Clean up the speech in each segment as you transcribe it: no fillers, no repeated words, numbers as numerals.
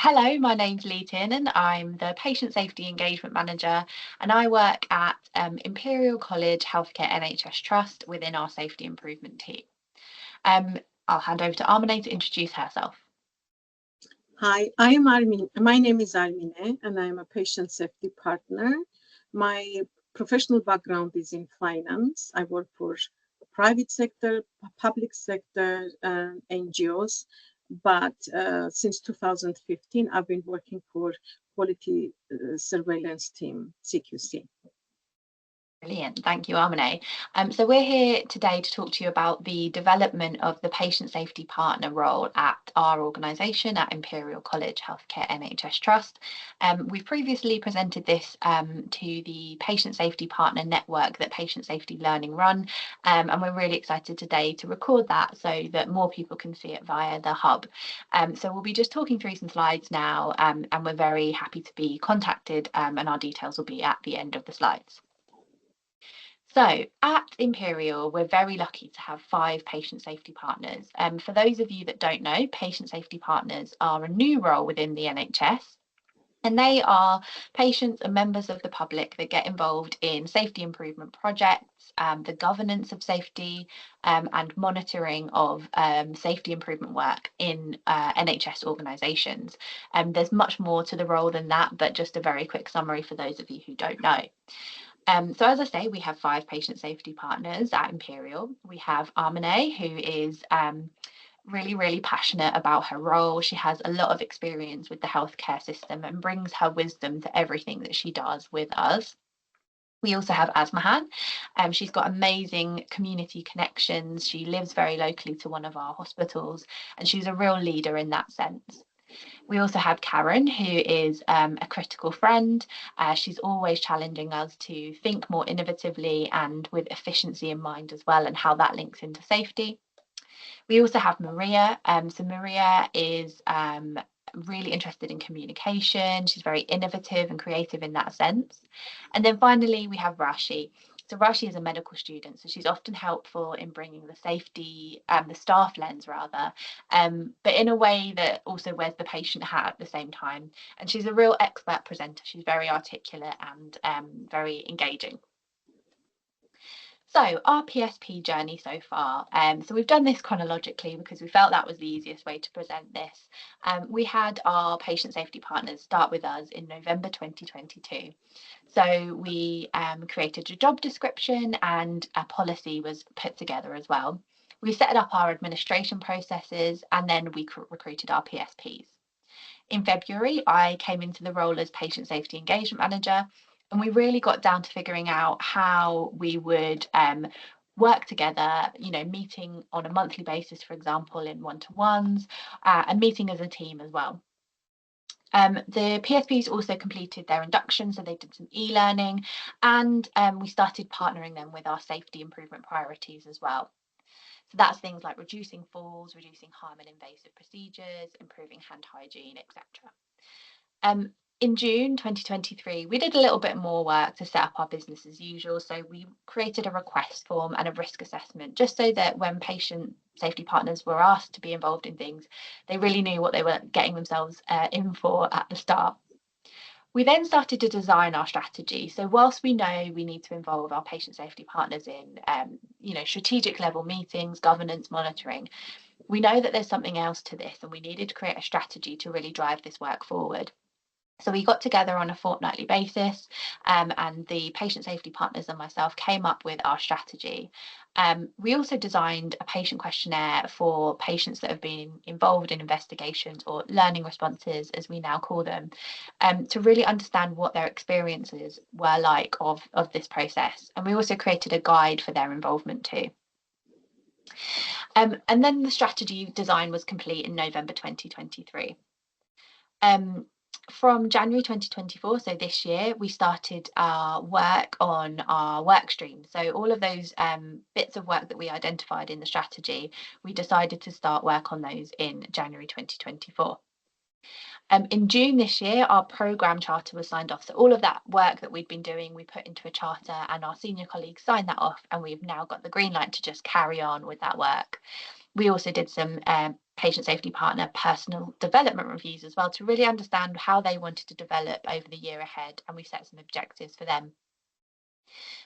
Hello, my name's Lea Tiernan. I'm the Patient Safety Engagement Manager and I work at Imperial College Healthcare NHS Trust within our safety improvement team. Um, I'll hand over to Armine to introduce herself. Hi, I am Armine. My name is Armine and I am a patient safety partner. My professional background is in finance. I work for private sector, public sector, NGOs, but since 2015, I've been working for quality surveillance team, CQC. Brilliant. Thank you, Armine. So we're here today to talk to you about the development of the patient safety partner role at our organisation at Imperial College Healthcare NHS Trust. We've previously presented this to the patient safety partner network that Patient Safety Learning run, and we're really excited today to record that so that more people can see it via the hub. So we'll be just talking through some slides now, and we're very happy to be contacted, and our details will be at the end of the slides. So at Imperial, we're very lucky to have 5 patient safety partners. For those of you that don't know, patient safety partners are a new role within the NHS. And they are patients and members of the public that get involved in safety improvement projects, the governance of safety, and monitoring of safety improvement work in NHS organisations. There's much more to the role than that, but just a very quick summary for those of you who don't know. So as I say, we have 5 patient safety partners at Imperial. We have Armine, who is really passionate about her role. She has a lot of experience with the healthcare system and brings her wisdom to everything that she does with us. We also have Asmahan. She's got amazing community connections. She lives very locally to one of our hospitals, and she's a real leader in that sense. We also have Karen, who is a critical friend. She's always challenging us to think more innovatively and with efficiency in mind as well, and how that links into safety. We also have Maria. So Maria is really interested in communication. She's very innovative and creative in that sense. And then finally, we have Rashi. So Rashi is a medical student, so she's often helpful in bringing the safety, the staff lens rather, but in a way that also wears the patient hat at the same time. And she's a real expert presenter. She's very articulate and very engaging. So our PSP journey so far, so we've done this chronologically because we felt that was the easiest way to present this. We had our patient safety partners start with us in November 2022. So we created a job description and a policy was put together as well. We set up our administration processes and then we recruited our PSPs. In February, I came into the role as patient safety engagement manager. And we really got down to figuring out how we would work together, meeting on a monthly basis, for example, in one-to-ones, and meeting as a team as well. The PSPs also completed their induction, so they did some e-learning, and we started partnering them with our safety improvement priorities as well. So that's things like reducing falls, reducing harm and invasive procedures, improving hand hygiene, etc. In June 2023, we did a little bit more work to set up our business as usual. So we created a request form and a risk assessment, just so that when patient safety partners were asked to be involved in things, they really knew what they were getting themselves in for at the start. We then started to design our strategy. So whilst we know we need to involve our patient safety partners in, strategic level meetings, governance, monitoring, we know that there's something else to this, and we needed to create a strategy to really drive this work forward. So we got together on a fortnightly basis, and the patient safety partners and myself came up with our strategy. We also designed a patient questionnaire for patients that have been involved in investigations or learning responses, as we now call them, to really understand what their experiences were like of this process. And we also created a guide for their involvement too. And then the strategy design was complete in November 2023. From January 2024, so this year, we started our work on our work streams. So all of those bits of work that we identified in the strategy, we decided to start work on those in January 2024. In June this year, our programme charter was signed off. So all of that work that we'd been doing, we put into a charter and our senior colleagues signed that off, and we've now got the green light to just carry on with that work. We also did some patient safety partner personal development reviews as well, to really understand how they wanted to develop over the year ahead, and we set some objectives for them.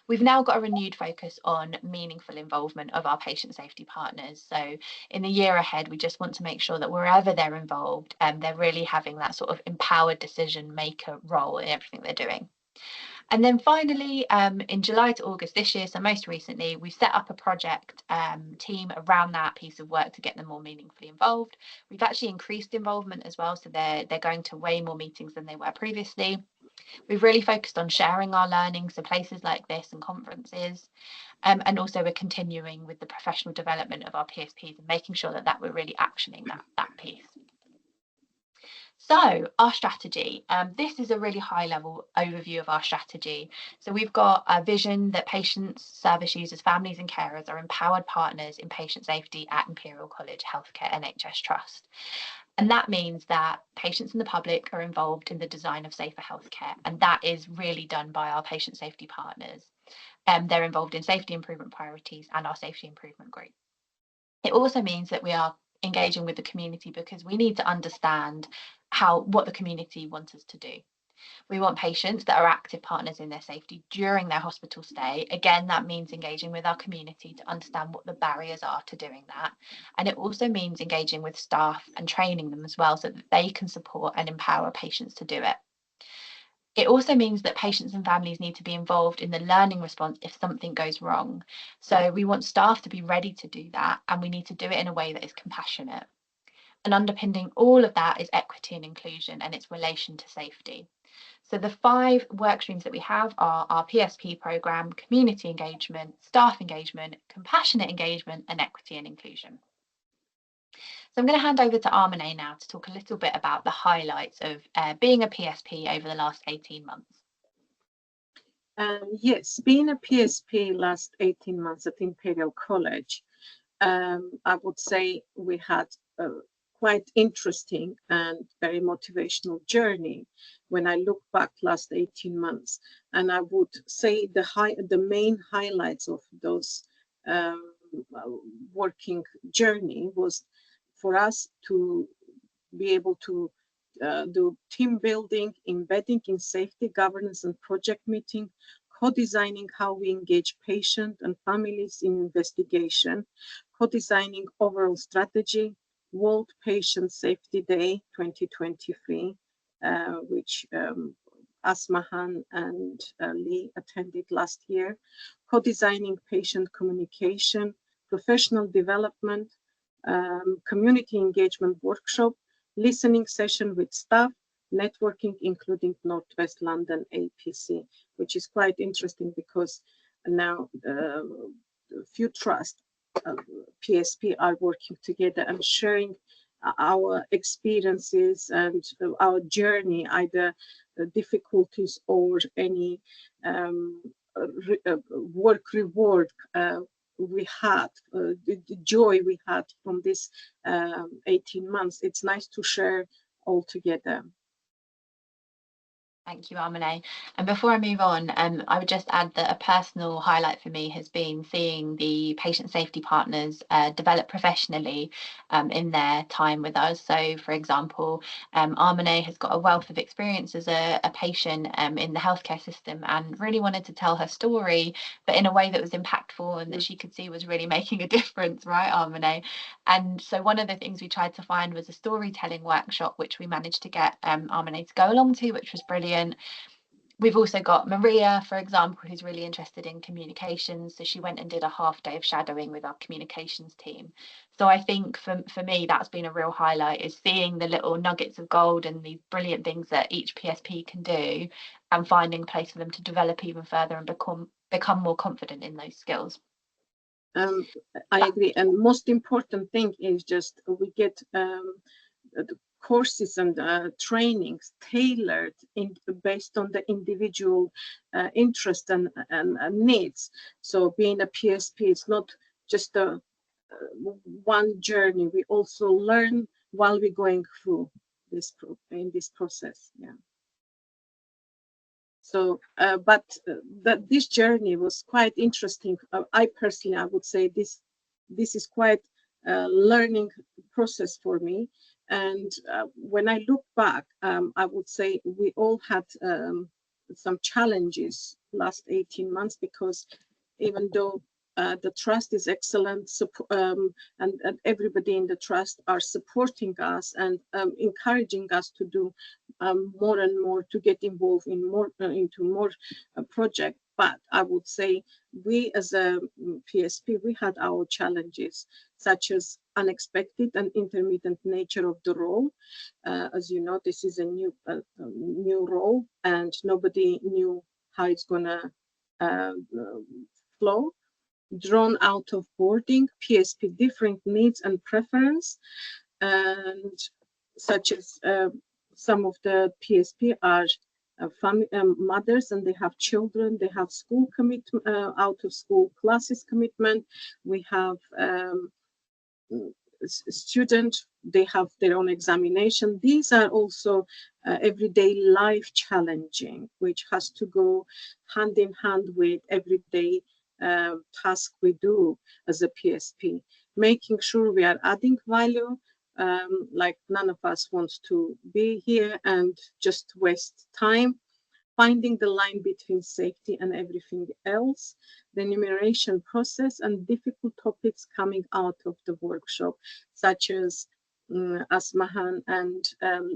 We've now got a renewed focus on meaningful involvement of our patient safety partners. So in the year ahead, we just want to make sure that wherever they're involved, they're really having that sort of empowered decision maker role in everything they're doing. And then finally, in July to August this year, so most recently, we've set up a project team around that piece of work to get them more meaningfully involved. We've actually increased involvement as well, so they're going to way more meetings than they were previously. We've really focused on sharing our learning, so places like this and conferences, and also we're continuing with the professional development of our PSPs and making sure that we're really actioning that piece. So our strategy, this is a really high level overview of our strategy. So we've got a vision that patients, service users, families and carers are empowered partners in patient safety at Imperial College Healthcare NHS Trust. And that means that patients and the public are involved in the design of safer healthcare. And that is really done by our patient safety partners. They're involved in safety improvement priorities and our safety improvement group. It also means that we are engaging with the community because we need to understand what the community wants us to do. We want patients that are active partners in their safety during their hospital stay. Again, that means engaging with our community to understand what the barriers are to doing that. And it also means engaging with staff and training them as well so that they can support and empower patients to do it. It also means that patients and families need to be involved in the learning response if something goes wrong. So we want staff to be ready to do that, and we need to do it in a way that is compassionate. And underpinning all of that is equity and inclusion and its relation to safety. So the 5 work streams that we have are our PSP programme, community engagement, staff engagement, compassionate engagement, and equity and inclusion. So I'm going to hand over to Armine now to talk a little bit about the highlights of being a PSP over the last 18 months. Yes, being a PSP last 18 months at Imperial College, I would say we had a quite interesting and very motivational journey when I look back last 18 months. And I would say the main highlights of those working journey was for us to be able to do team building, embedding in safety, governance and project meeting, co-designing how we engage patients and families in investigation, co-designing overall strategy, World Patient Safety Day 2023, which Asmahan and Lee attended last year, co-designing patient communication, professional development, community engagement workshop, listening session with staff, networking, including Northwest London APC, which is quite interesting because now few trusts, PSP are working together and sharing our experiences and our journey, either difficulties or any work reward we had, the joy we had from this 18 months. It's nice to share all together. Thank you, Armine. And before I move on, I would just add that a personal highlight for me has been seeing the patient safety partners develop professionally in their time with us. So, for example, Armine has got a wealth of experience as a patient in the healthcare system and really wanted to tell her story, but in a way that was impactful and that she could see was really making a difference, right, Armine? And so one of the things we tried to find was a storytelling workshop, which we managed to get Armine to go along to, which was brilliant. We've also got Maria, for example, who's really interested in communications. So she went and did a half day of shadowing with our communications team. So I think for me, that's been a real highlight, is seeing the little nuggets of gold and these brilliant things that each PSP can do and finding a place for them to develop even further and become more confident in those skills. I agree. And most important thing is just we get courses and trainings tailored based on the individual interest and needs. So being a PSP is not just a one journey. We also learn while we're going through this process. Yeah. So, but this journey was quite interesting. I personally, I would say this is quite learning process for me. And when I look back, I would say we all had some challenges last 18 months, because even though the trust is excellent, and everybody in the trust are supporting us and encouraging us to do more and more, to get involved in more into more projects. But I would say we as a PSP, we had our challenges, such as unexpected and intermittent nature of the role. As you know, this is a new role, and nobody knew how it's gonna flow. Drawn out of boarding, PSP different needs and preference, and such as some of the PSP are family mothers, and they have children, they have school commitment, out of school classes commitment. We have students, they have their own examination. These are also everyday life challenging, which has to go hand in hand with everyday task we do as a PSP, making sure we are adding value. Like none of us wants to be here and just waste time. Finding the line between safety and everything else, the enumeration process, and difficult topics coming out of the workshop, such as Asmahan and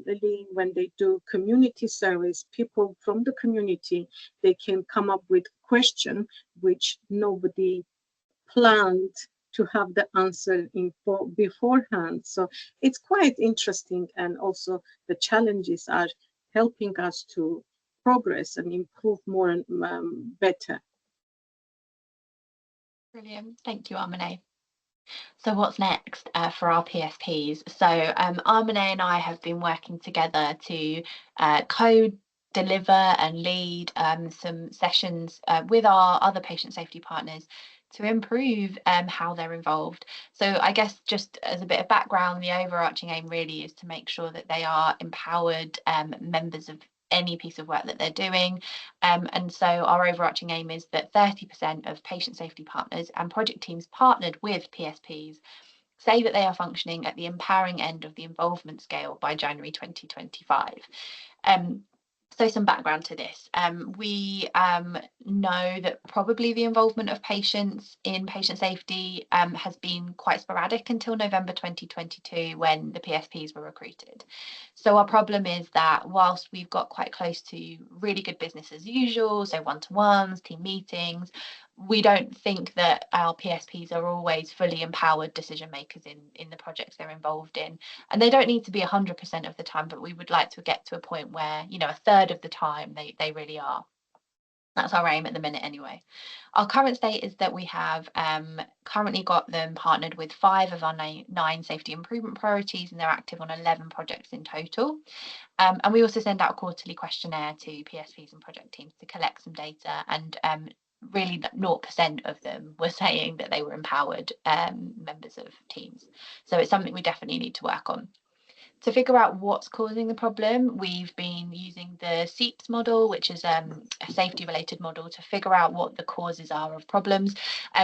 Lily, when they do community surveys, people from the community, they can come up with questions which nobody planned to have the answer beforehand. So it's quite interesting, and also the challenges are helping us to progress and improve more and better. Brilliant. Thank you, Armine. So what's next for our PSPs? So Armine and I have been working together to co-deliver and lead some sessions with our other patient safety partners to improve how they're involved. So I guess just as a bit of background, the overarching aim really is to make sure that they are empowered members of any piece of work that they're doing. And so our overarching aim is that 30% of patient safety partners and project teams partnered with PSPs say that they are functioning at the empowering end of the involvement scale by January 2025. So some background to this. We know that probably the involvement of patients in patient safety has been quite sporadic until November 2022, when the PSPs were recruited. So our problem is that whilst we've got quite close to really good business as usual, so one-to-ones, team meetings, we don't think that our PSPs are always fully empowered decision makers in the projects they're involved in. And they don't need to be 100% of the time, but we would like to get to a point where, you know, a third of the time they really are. That's our aim at the minute anyway. Our current state is that we have currently got them partnered with 5 of our 9 safety improvement priorities, and they're active on 11 projects in total. And we also send out a quarterly questionnaire to PSPs and project teams to collect some data, and really 0% of them were saying that they were empowered members of teams. So it's something we definitely need to work on. To figure out what's causing the problem, we've been using the SEEPS model, which is a safety related model, to figure out what the causes are of problems.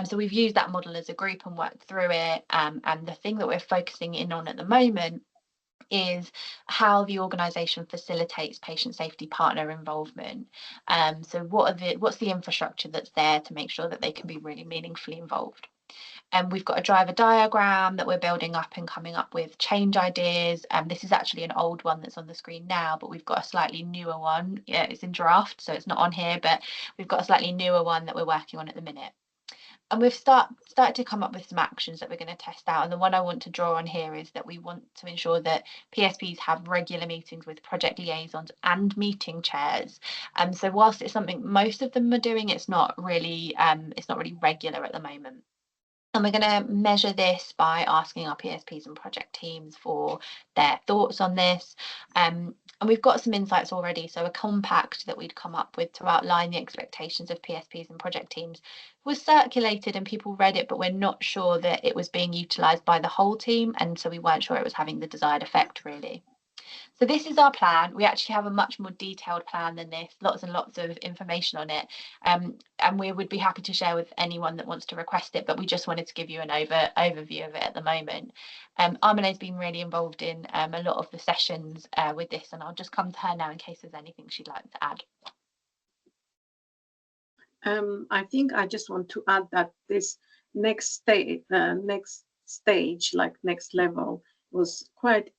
So we've used that model as a group and worked through it. And the thing that we're focusing in on at the moment is how the organisation facilitates patient safety partner involvement. So what's the infrastructure that's there to make sure that they can be really meaningfully involved? And we've got a driver diagram that we're building up and coming up with change ideas. This is actually an old one that's on the screen now, but we've got a slightly newer one. Yeah, it's in draft, so it's not on here, but we've got a slightly newer one that we're working on at the minute. And we've started to come up with some actions that we're going to test out. And the one I want to draw on here is that we want to ensure that PSPs have regular meetings with project liaisons and meeting chairs. So whilst it's something most of them are doing, it's not really regular at the moment. And we're going to measure this by asking our PSPs and project teams for their thoughts on this. And we've got some insights already. So a compact that we'd come up with to outline the expectations of PSPs and project teams was circulated and people read it, but we're not sure that it was being utilised by the whole team. And so we weren't sure it was having the desired effect, really. So this is our plan. We actually have a much more detailed plan than this, lots and lots of information on it. And we would be happy to share with anyone that wants to request it, but we just wanted to give you an overview of it at the moment. Armine's been really involved in a lot of the sessions with this, and I'll just come to her now in case there's anything she'd like to add. I think I just want to add that this next stage, like next level, was quite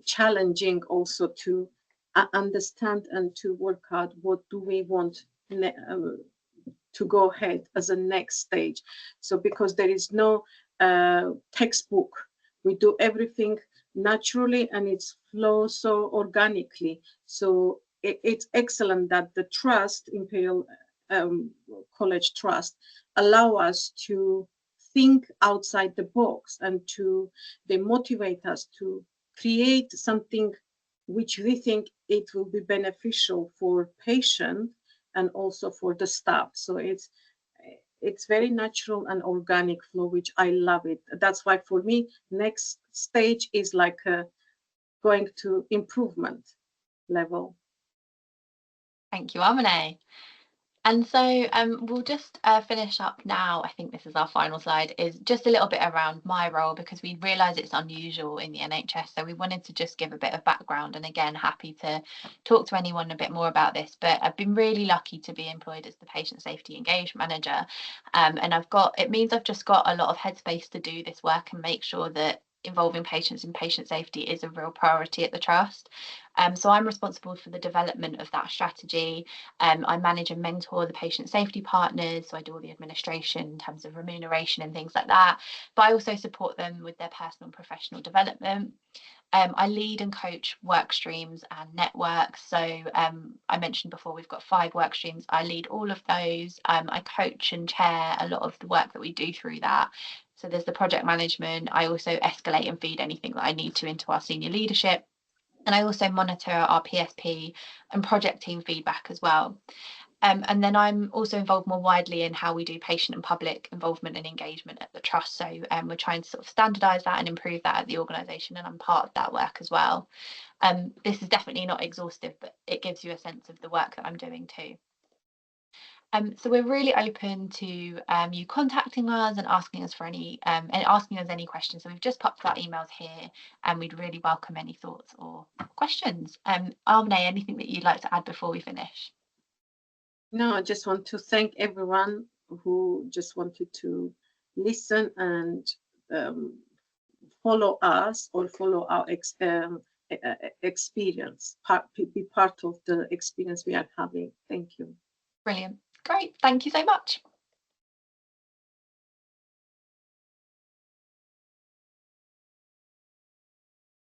challenging also to understand and to work out what do we want to go ahead as a next stage. So because there is no textbook, we do everything naturally and it's flows so organically. So it's excellent that the trust, Imperial College Trust, allow us to think outside the box and they motivate us to create something which we think it will be beneficial for patient and also for the staff. So it's very natural and organic flow, which I love it. That's why for me, next stage is like going to improvement level. Thank you, Armine. And so we'll just finish up now. I think this is our final slide, is just a little bit around my role, because we realise it's unusual in the NHS. So we wanted to just give a bit of background, and again, happy to talk to anyone a bit more about this. But I've been really lucky to be employed as the Patient Safety Engagement Manager. And it means I've just got a lot of headspace to do this work and make sure that involving patients in patient safety is a real priority at the Trust. So I'm responsible for the development of that strategy. I manage and mentor the patient safety partners, so I do all the administration in terms of remuneration and things like that, but I also support them with their personal and professional development. I lead and coach work streams and networks. So I mentioned before, we've got 5 work streams. I lead all of those. I coach and chair a lot of the work that we do through that. So there's the project management. I also escalate and feed anything that I need to into our senior leadership. And I also monitor our PSP and project team feedback as well. And then I'm also involved more widely in how we do patient and public involvement and engagement at the Trust. So we're trying to sort of standardise that and improve that at the organisation, and I'm part of that work as well. This is definitely not exhaustive, but it gives you a sense of the work that I'm doing too. So we're really open to you contacting us and asking us any questions. So we've just popped our emails here, and we'd really welcome any thoughts or questions. Armine, anything that you'd like to add before we finish? No, I just want to thank everyone who just wanted to listen and follow us or follow our experience, be part of the experience we are having. Thank you. Brilliant. Great. Thank you so much.